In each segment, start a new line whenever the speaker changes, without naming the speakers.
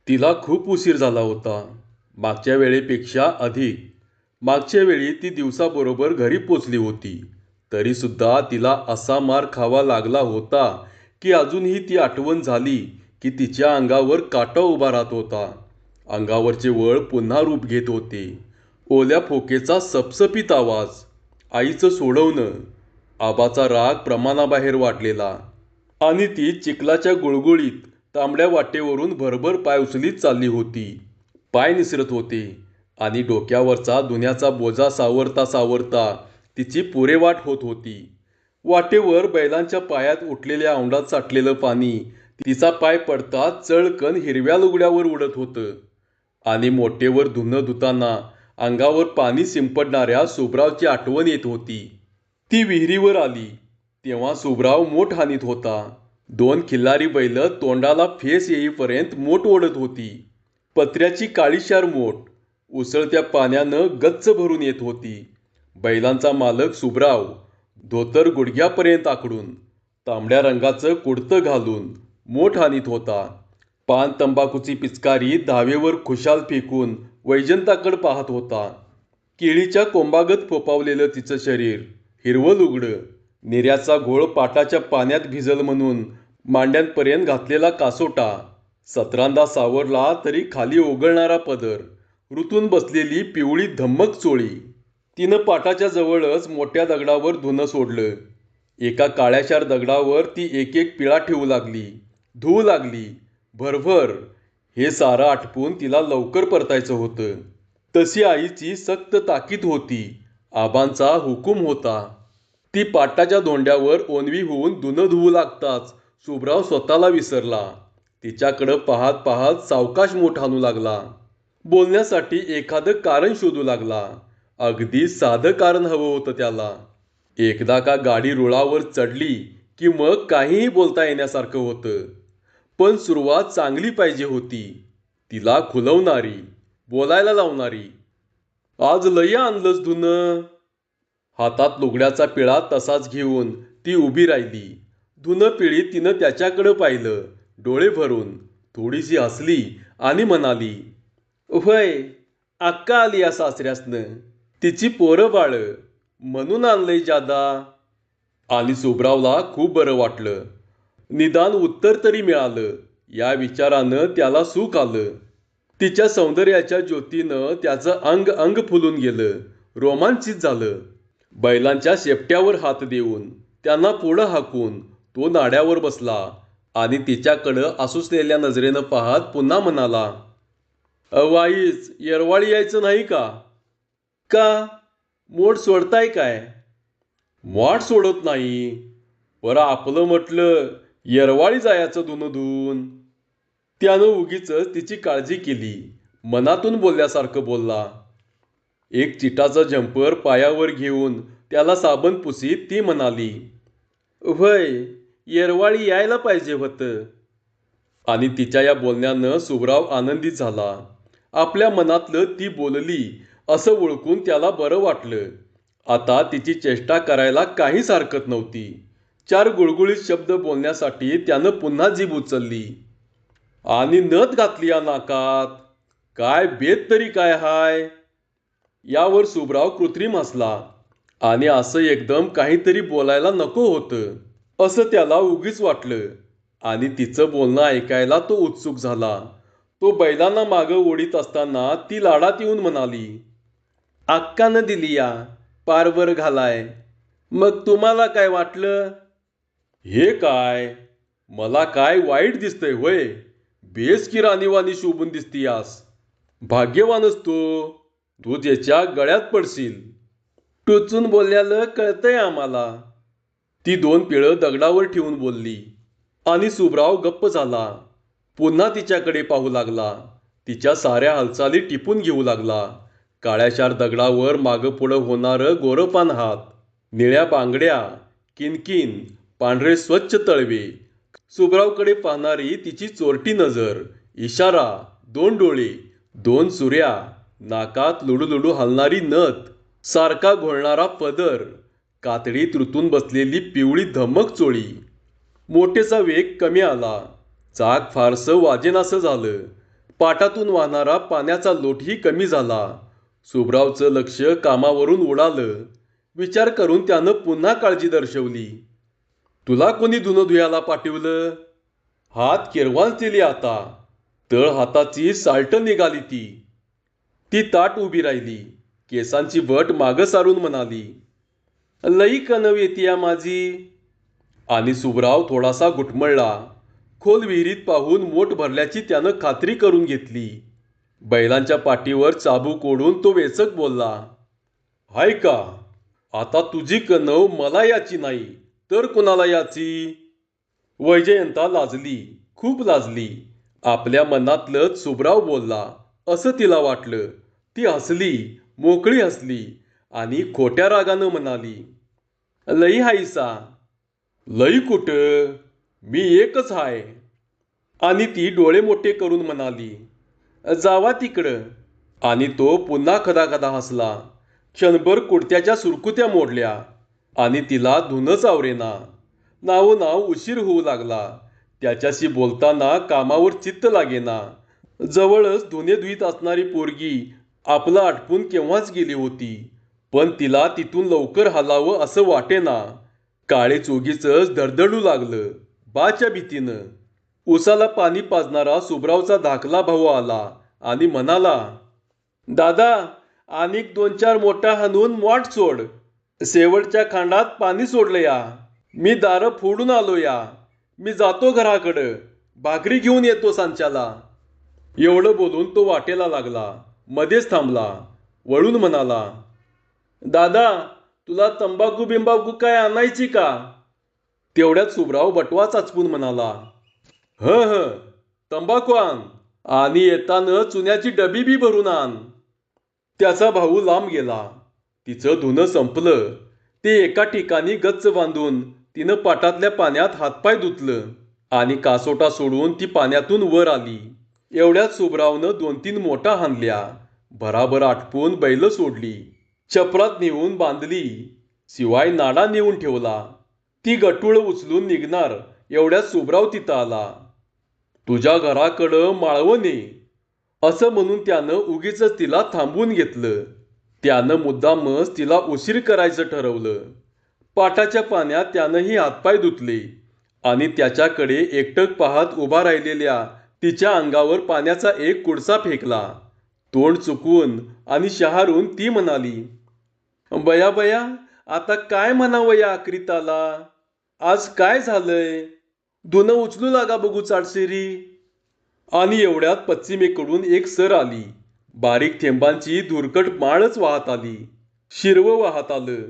तिला खूप उशीर झाला होता. मागच्या वेळेपेक्षा अधिक. मागच्या वेळी ती दिवसाबरोबर घरी पोचली होती. तरीसुद्धा तिला असा मार खावा लागला होता की अजूनही ती आठवण झाली की तिच्या अंगावर काटा उभा राहत होता. अंगावरचे वळ पुन्हा रूप घेत होते. ओल्या फोकेचा सपसपीत आवाज, आईचं सोडवणं, आबाचा राग प्रमाणाबाहेर वाढलेला. आणि ती चिखलाच्या गुळगुळीत तांबड्या वाटेवरून भरभर पाय उचलीत चालली होती. पाय निसरत होते आणि डोक्यावरचा धुण्याचा बोजा सावरता सावरता तिची पुरेवाट होत होती. वाटेवर बैलांच्या पायात उठलेल्या औंडात साठलेलं पाणी तिचा पाय पडताच चळकन हिरव्या लुगड्यावर उडत होतं. आणि मोठेवर धुणं धुताना अंगावर पाणी शिंपडणाऱ्या सुभरावची आठवण येत होती. ती विहिरीवर आली तेव्हा सुभराव मोठ हानीत होता. 2 खिल्लारी बैल तोंडाला फेस येईपर्यंत मोठ ओढत होती. पत्र्याची काळीशार मोठ उसळत्या पाण्यानं गच्च भरून येत होती. बैलांचा मालक सुभराव धोतर गुडघ्यापर्यंत आखडून तांबड्या रंगाचं कुडतं घालून मोठ हानीत होता. पान तंबाखूची पिचकारी धावेवर खुशाल फेकून वैजंताकडे पाहत होता. केळीच्या कोंबागत फोपावलेलं तिचं शरीर, हिरवं लुगडं, निर्याचा घोळ पाटाच्या पाण्यात भिजल म्हणून मांड्यांपर्यंत घातलेला कासोटा, सतरांदा सावरला तरी खाली ओघळणारा पदर, ऋतून बसलेली पिवळी धम्मक चोळी. तिनं पाटाच्या जवळच मोठ्या दगडावर धुणं सोडलं. एका काळ्याशार दगडावर ती एक एक पिळा ठेवू लागली, धुवू लागली, भरभर. हे सारं आटपून तिला लवकर परतायचं होतं. तशी आईची सक्त ताकीद होती, आबांचा हुकूम होता. ती पाटाच्या धोंड्यावर ओनवी होऊन धुणं धुवू लागताच सुभराव स्वतःला विसरला. तिच्याकडं पाहत पाहत सावकाश मोठ हाणू लागला. बोलण्यासाठी एखादं कारण शोधू लागला. अगदी साधं कारण हवं होतं त्याला. एकदा का गाडी रुळावर चढली की मग काहीही बोलता येण्यासारखं होतं. पण सुरुवात चांगली पाहिजे होती, तिला खुलवणारी, बोलायला लावणारी. आज लय आणलंस धुणं. हातात लुगड्याचा पिळा तसाच घेऊन ती उभी राहिली. धुणं पिळीत तिनं त्याच्याकडं पाहिलं, डोळे भरून, थोडीशी हसली आणि म्हणाली, "व्हय, अक्का आली या सासऱ्यासनं. तिची पोरं बाळं म्हणून आणलंय जादा." आणि सुभरावला खूप बरं वाटलं. निदान उत्तर तरी मिळालं या विचारानं त्याला सुख आलं. तिच्या सौंदर्याच्या ज्योतीनं त्याचं अंग अंग फुलून गेलं, रोमांचित झालं. बैलांच्या शेपट्यावर हात देऊन त्यांना पुढं हाकून तो नाड्यावर बसला आणि तिच्याकडं आसुसलेल्या नजरेनं पाहत पुन्हा म्हणाला, "अवाईच येरवाळी यायचं नाही का?" "का? मोड सोडताय काय?" "मोड सोडत नाही, पर आपलं म्हटलं येरवाळी जायचं धुणं धुवून." त्यानं उगीच तिची काळजी केली, मनातून बोलल्यासारखं बोलला. एक चिटाचा झंपर पायावर घेऊन त्याला साबण पुसीत ती म्हणाली, "व्हय, येरवाळी यायला पाहिजे होतं." आणि तिच्या या बोलण्यानं सुभराव आनंदित झाला. आपल्या मनातलं ती बोलली असं ओळखून त्याला बरं वाटलं. आता तिची चेष्टा करायला काहीच हरकत नव्हती. 4 गुळगुळीत शब्द बोलण्यासाठी त्यानं पुन्हा जीभ उचलली. "आणि नथ घातली या नाकात. काय बेत तरी काय हाय?" यावर सुभराव कृत्रिम हसला. आणि असं एकदम काहीतरी बोलायला नको होतं असं त्याला उगीच वाटलं. आणि तिचं बोलणं ऐकायला तो उत्सुक झाला. तो बैलांना मागं ओढीत असताना ती लाडात येऊन म्हणाली, "अक्कानं दिली या, पारवर घालाय. मग तुम्हाला काय वाटलं?" "हे काय? मला काय वाईट दिसतंय होय? बेस की राणीवाणी शोभून दिसतीयास. भाग्यवानच तू ज्याच्या गळ्यात पडशील." टोचून बोलल्यालं कळतंय आम्हाला, ती 2 पिळं दगडावर ठेवून बोलली. आणि सुभराव गप्प झाला. पुन्हा तिच्याकडे पाहू लागला. तिच्या साऱ्या हालचाली टिपून घेऊ लागला. काळ्याशार दगडावर मागं पुढं होणारं गोरपान हात, निळ्या बांगड्या, किनकिन पांढरे स्वच्छ तळवे, सुभरावकडे पाहणारी तिची चोरटी नजर, इशारा, 2 डोळे, 2 सुऱ्या, नाकात लुडूलुडू हलणारी नथ, सारखा घोळणारा पदर, कातडीत रुतून बसलेली पिवळी धमक चोळी. मोठेचा वेग कमी आला. चाक फारसं वाजेनासं झालं. पाटातून वाहणारा पाण्याचा लोटही कमी झाला. सुभ्रावचं लक्ष कामावरून उडालं. विचार करून त्यानं पुन्हा काळजी दर्शवली. तुला कोणी धुणं धुयाला पाठवलं? हात केरवाच दिली आता. तळ हाताची साल्ट निघाली ती. ती ताट उभी राहिली. केसांची बट मागं सारून म्हणाली, लई कणव येतीया माझी. आणि सुभ्राव थोडासा घुटमळला. खोल विहिरीत पाहून मोठ भरल्याची त्यानं खात्री करून घेतली. बैलांच्या पाठीवर चाबूक ओढून तो वेचक बोलला, हाय का? आता तुझी कणव मला याची नाही तर कुणाला याची? वैजयंता लाजली, खूप लाजली. आपल्या मनातलंच सुभ्राव बोलला असं तिला वाटलं. ती हसली, मोकळी हसली आणि खोट्या रागानं म्हणाली, लई हायसा. लई कुठं? मी एकच हाय. आणि ती डोळे मोठे करून म्हणाली, जावा तिकडं. आणि तो पुन्हा खदाखदा हसला. क्षणभर कुडत्याच्या सुरकुत्या मोडल्या आणि तिला धुनच आवरेना. नाव उशीर होऊ लागला. त्याच्याशी बोलताना कामावर चित्त लागेना. जवळच धुणे धुईत असणारी पोरगी आपलं आटपून केव्हाच गेली होती, पण तिला तिथून लवकर हलावं असं वाटेना. काळे चोगीचंच धडधडू लागलं बाच्या भीतीनं. उसाला पाणी पाजणारा सुभ्रावचा धाकला भाऊ आला आणि म्हणाला, दादा, आणिक 2-4 मोठा हाणून मोठ सोड. शेवटच्या खांडात पाणी सोडलं या. मी दारं फोडून आलो या. मी जातो घराकडं. भाकरी घेऊन येतो सांच्याला. एवढं बोलून तो वाटेला लागला. मध्येच थांबला. वळून म्हणाला, दादा, तुला तंबाखू बिंबाखू काय आणायची का? तेवढ्यात सुभ्राव बटवा चाचपून म्हणाला, ह तंबाखू आण आणि येताना चुन्याची डबी बी भरून आण. त्याचा भाऊ लांब गेला. तिचं धुणं संपलं. ते एका ठिकाणी गच्च बांधून तिनं पाटातल्या पाण्यात हातपाय धुतलं आणि कासोटा सोडून ती पाण्यातून वर आली. एवढ्यात सुभ्रावनं 2-3 मोठा हाणल्या. भराभर आटपून बैल सोडली. चपरात नेऊन बांधली. शिवाय नाडा नेऊन ठेवला. ती गटूळ उचलून निघणार एवढ्यात सुभ्राव तिथं आला. तुझ्या घराकडं माळवं ने, असं म्हणून त्यानं उगीच तिला थांबवून घेतलं. त्यानं मुद्दामच तिला उशीर करायचं ठरवलं. पाटाच्या पाण्यात त्यानंही हातपाय धुतले आणि त्याच्याकडे एकटक पाहत उभा राहिलेल्या तिच्या अंगावर पाण्याचा एक कुडसा फेकला. तोंड चुकवून आणि शहारून ती म्हणाली, बया बया, आता काय म्हणावं या अक्रिताला? आज काय झालंय? धुणं उचलू लागा बघू चाटशेरी. आणि एवढ्यात पश्चिमेकडून एक सर आली. बारीक थेंबांची धुरकट माळच वाहत आली. शिरवं वाहत आलं.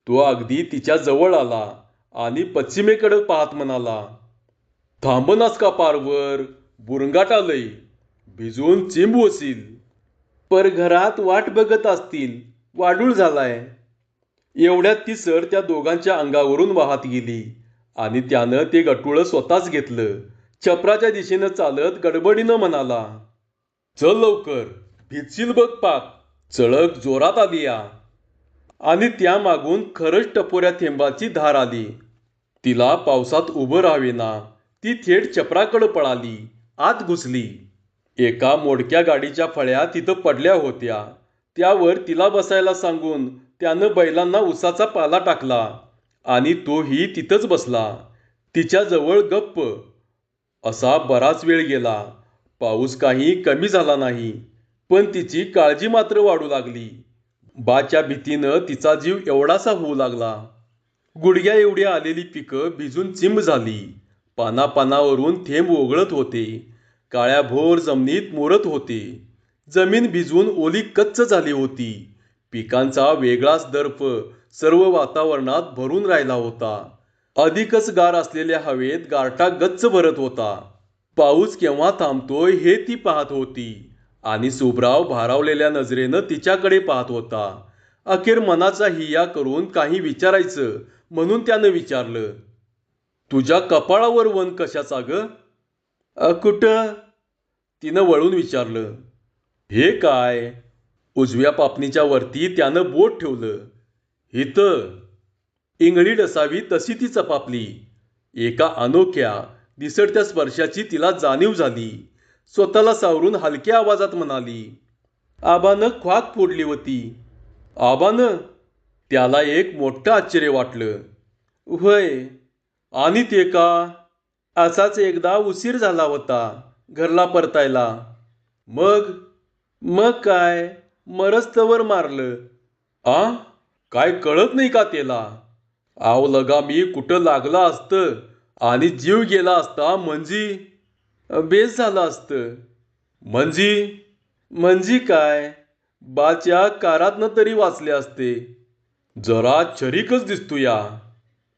तो अगदी तिच्या जवळ आला आणि पश्चिमेकडे पाहत म्हणाला, थांबनास का पारवर? बुरंगाट आलंय. भिजून चिंब होशील. पर घरात वाट बघत असतील. वाडूळ झालाय. एवढ्यात ती सर त्या दोघांच्या अंगावरून वाहत गेली आणि त्यानं ते गटुळं स्वतःच घेतलं. छपराच्या दिशेनं चालत गडबडीनं म्हणाला, चल लवकर, भिजशील बघ पाक. चळक जोरात आली या. आणि त्या मागून खरंच टपोऱ्या थेंबाची धार आली. तिला पावसात उभं राहावेना. ती थेट छपराकडं पळाली. आत घुसली. एका मोडक्या गाडीच्या फळ्या तिथं पडल्या होत्या. त्यावर तिला बसायला सांगून त्यानं बैलांना उसाचा पाला टाकला आणि तोही तिथंच बसला. तिच्याजवळ गप्प. असा बराच वेळ गेला. पाऊस काही कमी झाला नाही, पण तिची काळजी मात्र वाढू लागली. बाच्या भीतीनं तिचा जीव एवढासा होऊ लागला. गुडघ्या एवढी आलेली पिकं भिजून चिंब झाली. पानापानावरून थेंब ओघळत होते. काळ्या भोर जमिनीत मुरत होते. जमीन भिजून ओली कच्च झाली होती. पिकांचा वेगळाच दर्प सर्व वातावरणात भरून राहिला होता. अधिकच गार असलेल्या हवेत गारठा गच्च भरत होता. पाऊस केव्हा थांबतोय हे ती पाहत होती आणि सुभ्राव भारावलेल्या नजरेनं तिच्याकडे पाहत होता. अखेर मनाचा हिया करून काही विचारायचं म्हणून त्यानं विचारलं, तुझ्या कपाळावर वन कशाचा ग? कुठं? तिनं वळून विचारलं. हे काय? उजव्या पापणीच्या वरती त्यानं बोट ठेवलं. इथं. इंगळी डसावी तशी ती चपापली. एका अनोख्या दिसटत्या स्पर्शाची तिला जाणीव झाली. स्वतःला सावरून हलक्या आवाजात म्हणाली. आबानं ख्वाक फोडली होती. आबानं? त्याला एक मोठं आश्चर्य वाटलं. होय. आणि ते का? असाच एकदा उशीर झाला होता घरला परतायला. मग? मग काय, मरस्तवर मारलं. आ? काय कळत नाही का त्याला? आव लगा मी कुठं लागला असतं आणि जीव गेला असता म्हणजे बेस झालं असतं. म्हणजे? म्हणजे काय, बाच्या कारातनं तरी वाचले असते. जरा चरिकच दिसतो या.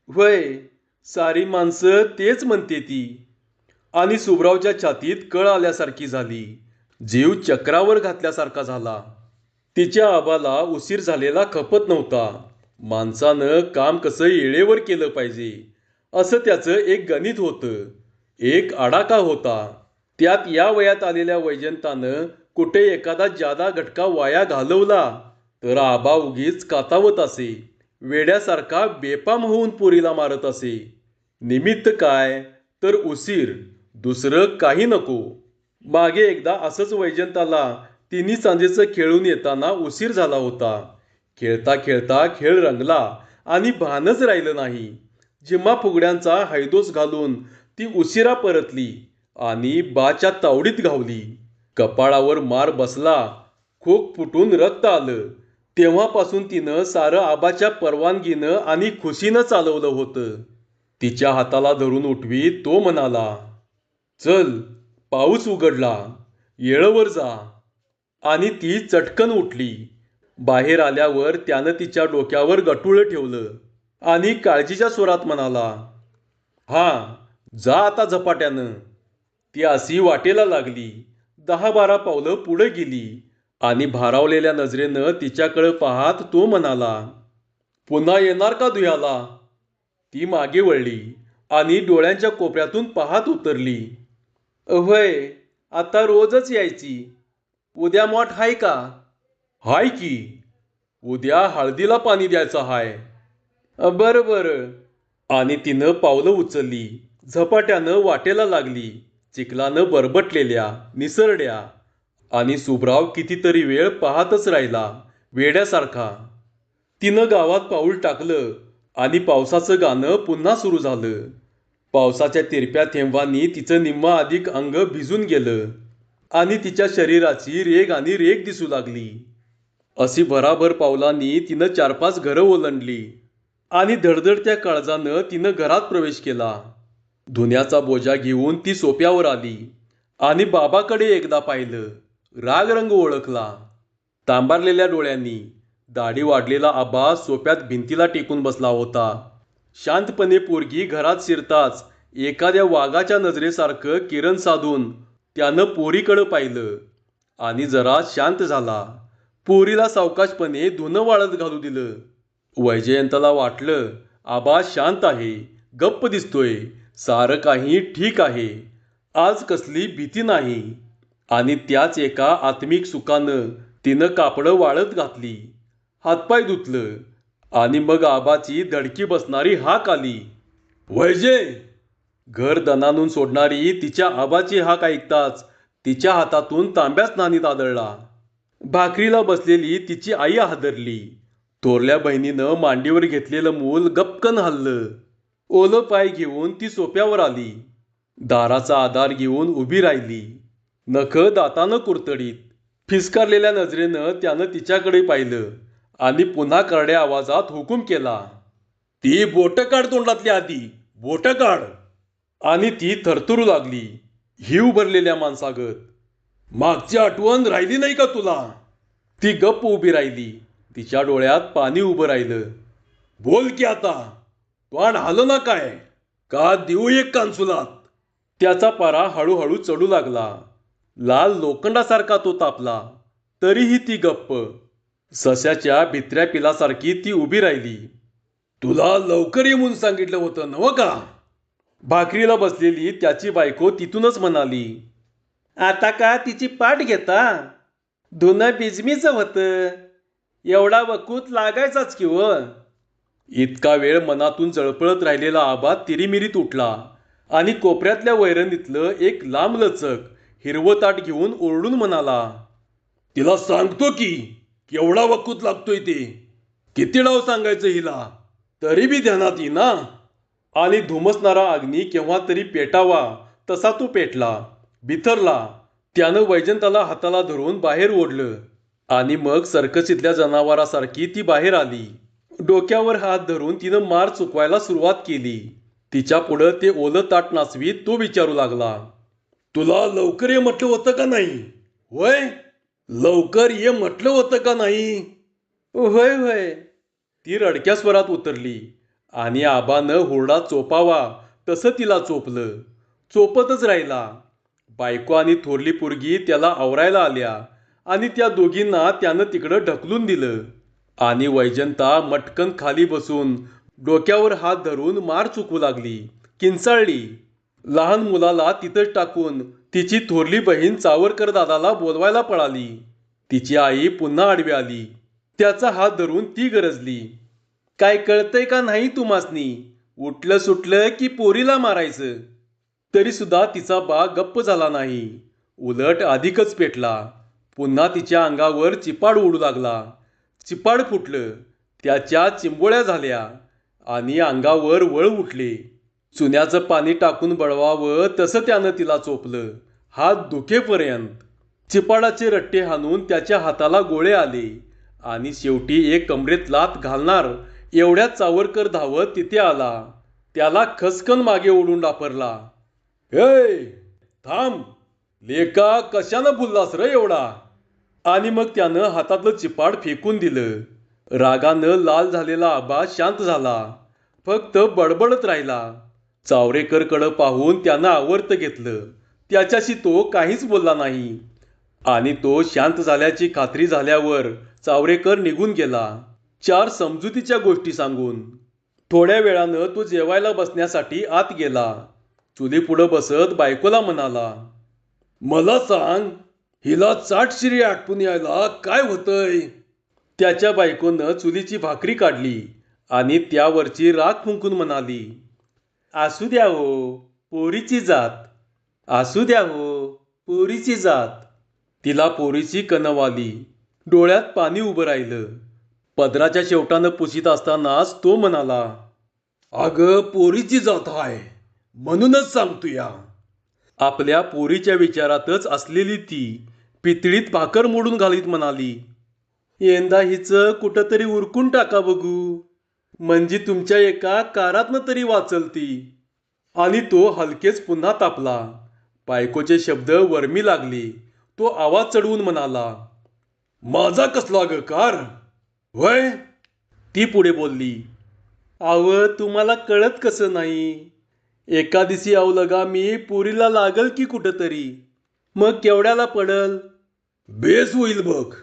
होय, सारी माणसं तेच म्हणते ती. आणि सुभरावच्या छातीत कळ आल्यासारखी झाली. जीव चक्रावर घातल्यासारखा झाला. तिच्या आबाला उशीर झालेला खपत नव्हता. माणसानं काम कसं येळेवर केलं पाहिजे असं त्याचं एक गणित होतं, एक आडाखा होता. त्यात या वयात आलेल्या वैजंतानं कुठे एखादा जादा घटका वाया घालवला तर आबा उगीच कातावत असे. वेड्यासारखा बेपाम होऊन पोरीला मारत असे. निमित्त काय तर उशीर, दुसरं काही नको. मागे एकदा असंच वैजंताला तिन्ही सांजेचं खेळून येताना उशीर झाला होता. खेळता खेळता खेळ रंगला आणि भानच राहिलं नाही. जिम्मा फुगड्यांचा हैदोस घालून ती उशिरा परतली आणि बाच्या तावडीत घावली. कपाळावर मार बसला, खोक फुटून रक्त आलं. तेव्हापासून तिनं सारं आबाच्या परवानगीनं आणि खुशीनं चालवलं होतं. तिच्या हाताला धरून उठवी तो म्हणाला, चल, पाऊस उघडला, येळवर जा. आणि ती चटकन उठली. बाहेर आल्यावर त्यानं तिच्या डोक्यावर गटुळं ठेवलं आणि काळजीच्या स्वरात म्हणाला, हा, जा आता झपाट्यानं. ती अशी वाटेला लागली. 10-12 पावलं पुढे गेली आणि भारावलेल्या नजरेनं तिच्याकडे पाहत तो म्हणाला, पुन्हा येणार का धुयाला? ती मागे वळली आणि डोळ्यांच्या कोपऱ्यातून पाहत उतरली. होय, आता रोजच यायची. उद्या मोठ हाय का? हाय की. उद्या हळदीला पाणी द्यायचं हाय. बरं बरं. आणि तिनं पावलं उचलली. झपाट्यानं वाटेला लागली. चिखलानं बरबटलेल्या निसरड्या. आणि सुभराव कितीतरी वेळ पाहतच राहिला, वेड्यासारखा. तिनं गावात पाऊल टाकलं आणि पावसाचं गाणं पुन्हा सुरू झालं. पावसाच्या तिरप्या थेंबांनी तिचं निम्मा अधिक अंग भिजून गेलं आणि तिच्या शरीराची रेग आणि रेग दिसू लागली. अशी भराभर पावलांनी तिनं 4-5 घरं ओलांडली आणि धडधडत्या काळजानं तिनं घरात प्रवेश केला. धुण्याचा बोजा घेऊन ती सोप्यावर आली आणि बाबाकडे एकदा पाहिलं. रागरंग ओळखला. तांबारलेल्या डोळ्यांनी दाढी वाढलेला आबा सोप्यात भिंतीला टेकून बसला होता. शांतपणे पोरगी घरात शिरताच एखाद्या वाघाच्या नजरेसारखं किरण साधून त्यानं पोरीकडं पाहिलं आणि जरा शांत झाला. पोरीला सावकाशपणे धुणं वाळत घालू दिलं. वैजयंताला वाटलं, आबा शांत आहे, गप्प दिसतोय, सारं काही ठीक आहे, आज कसली भीती नाही. आणि त्याच एका आत्मिक सुखानं तिनं कापडं वाळत घातली, हातपाय धुतलं आणि मग आबाची धडकी बसणारी हाक आली, वैजय. घर दणानून सोडणारी तिच्या आबाची हाक ऐकताच तिच्या हातातून तांब्याच नाणीत आदळला. भाकरीला बसलेली तिची आई हादरली. थोरल्या बहिणीनं मांडीवर घेतलेलं मूल गपकन हललं. ओलं पाय घेऊन ती सोप्यावर आली. दाराचा आधार घेऊन उभी राहिली. नखं दातानं कुरतडीत. फिसकारलेल्या नजरेनं त्यानं तिच्याकडे पाहिलं आणि पुन्हा करड्या आवाजात हुकूम केला, ती बोटं काढ तोंडातली आधी, बोटं काढ. आणि ती थरथरू लागली, हिव भरलेल्या माणसागत. मागची आठवण राहिली नाही का तुला? ती गप्प उभी राहिली. तिच्या डोळ्यात पाणी उभं राहिलं. बोल की आता, तोंड हालं ना काय? का देऊ एक कानसुलात? त्याचा पारा हळूहळू चढू लागला. लाल लोखंडासारखा तो तापला. तरीही ती गप्प. सश्याच्या भित्र्या पिलासारखी ती उभी राहिली. तुला लवकर ये म्हणून सांगितलं होतं नव्ह का? भाकरीला बसलेली त्याची बायको तिथूनच म्हणाली, आता का तिची पाठ घेता? धुणं बिजमीचं होतं, एवढा वकूत लागायचाच की व. इतका वेळ मनातून जळपळत राहिलेला आबा तिरीमिरीत उठला आणि कोपऱ्यातल्या वैरणीतलं एक लांबलचक हिरवं ताट घेऊन ओरडून म्हणाला, तिला सांगतो की केवढा वकूत लागतोय ते. किती डाव सांगायचं हिला, तरी बी ध्यानात येईना. आणि धुमसणारा अग्नी केव्हा तरी पेटावा तसा तो पेटला, बिथरला. त्यानं वैजंताला हाताला धरून बाहेर ओढलं आणि मग सर्कसीतल्या जनावरासारखी ती बाहेर आली. डोक्यावर हात धरून तिनं मार चुकवायला सुरुवात केली. तिच्या पुढं ते ओलं ताट नाचवीत तो विचारू लागला, तुला लवकर ये म्हटलं होतं का नाही? होय, लवकर ये म्हटलं होतं का नाही? होय होय, ती रडक्या स्वरात उतरली आणि आबानं हुरडा चोपावा तसं तिला चोपलं. चोपतच राहिला. बायको आणि थोरली पोरगी त्याला आवरायला आल्या आणि त्या दोघींना त्यानं तिकडं ढकलून दिलं. आणि वैजंता मटकन खाली बसून डोक्यावर हात धरून मार चुकू लागली, किंचाळली. लहान मुलाला तिथंच टाकून तिची थोरली बहीण चावरकर दादाला बोलवायला पळाली. तिची आई पुन्हा आडवी आली. त्याचा हात धरून ती गरजली, काय कळतंय का नाही तुम्हासनी? उठलं सुटलं की पोरीला मारायचं. तरी सुद्धा तिचा बा गप्प झाला नाही, उलट अधिकच पेटला. पुन्हा तिच्या अंगावर चिपाड उडू लागला. चिपाड फुटलं, त्याच्या चिंबोळ्या झाल्या आणि अंगावर वळ उठले. चुन्याचं पाणी टाकून बळवावं तसं त्यानं तिला चोपलं, हात दुखेपर्यंत. चिपाडाचे रट्टे हाणून त्याच्या हाताला गोळे आले आणि शेवटी एक कमरेत लाथ घालणार एवढ्यात चावरकर धावत तिथे आला. त्याला खसकन मागे ओढून डापरला, हे थांब, लेका कशानं भुललास र एवढा? आणि मग त्यानं हातातलं चिपाड फेकून दिलं. रागानं लाल झालेला आबा शांत झाला, फक्त बडबडत राहिला. चावरेकरकडं पाहून त्यानं आवर्त घेतलं. त्याच्याशी तो काहीच बोलला नाही. आणि तो शांत झाल्याची खात्री झाल्यावर चावरेकर निघून गेला, 4 समजुतीच्या गोष्टी सांगून. थोड्या वेळानं तो जेवायला बसण्यासाठी आत गेला. चुलीपुढं बसत बायकोला म्हणाला, मला सांग, हिला चाटशिरी आटपून यायला काय होतंय? त्याच्या बायकोनं चुलीची भाकरी काढली आणि त्यावरची राख फुंकून म्हणाली, असू द्या हो, पोरीची जात. असू द्या हो, पोरीची जात. तिला पोरीची कणव आली. डोळ्यात पाणी उभं राहिलं. पदराच्या शेवटानं पुसीत असतानाच तो म्हणाला, अगं पोरीची जात आहे म्हणूनच सांगतोया. आपल्या पोरीच्या विचारातच असलेली ती पितळीत भाकर मोडून घालीत म्हणाली, यंदा हिचं कुठंतरी उरकून टाका बघू, म्हणजे तुमच्या एका कारातनं तरी वाचल ती. आणि तो हलकेच पुन्हा तापला. बायकोचे शब्द वर्मी लागले. तो आवाज चढवून म्हणाला, माझा कसला ग कार? होय? ती पुढे बोलली, आव तुम्हाला कळत कसं नाही? एका दिवशी अवलगा मी पोरीला लागल की कुठंतरी, मग केवढ्याला पडल? बेस होईल बघ.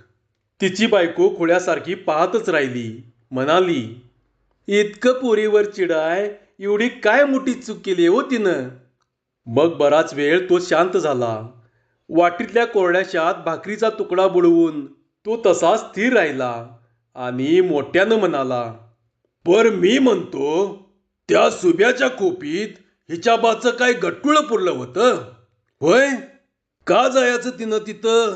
तिची बायको खुळ्यासारखी पाहतच राहिली. म्हणाली, इतकं पोरीवर चिडाय एवढी काय मोठी चूक केली हो तिनं? मग बराच वेळ तो शांत झाला. वाटीतल्या कोरड्याशात भाकरीचा तुकडा बुडवून तो तसा स्थिर राहिला आणि मोठ्यानं म्हणाला, पर मी म्हणतो, त्या सुब्याच्या खोपीत हिच्या बाचं काय गट्टुळं पुरलं होतं? होय? का जायचं तिनं तिथं?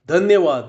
धन्यवाद.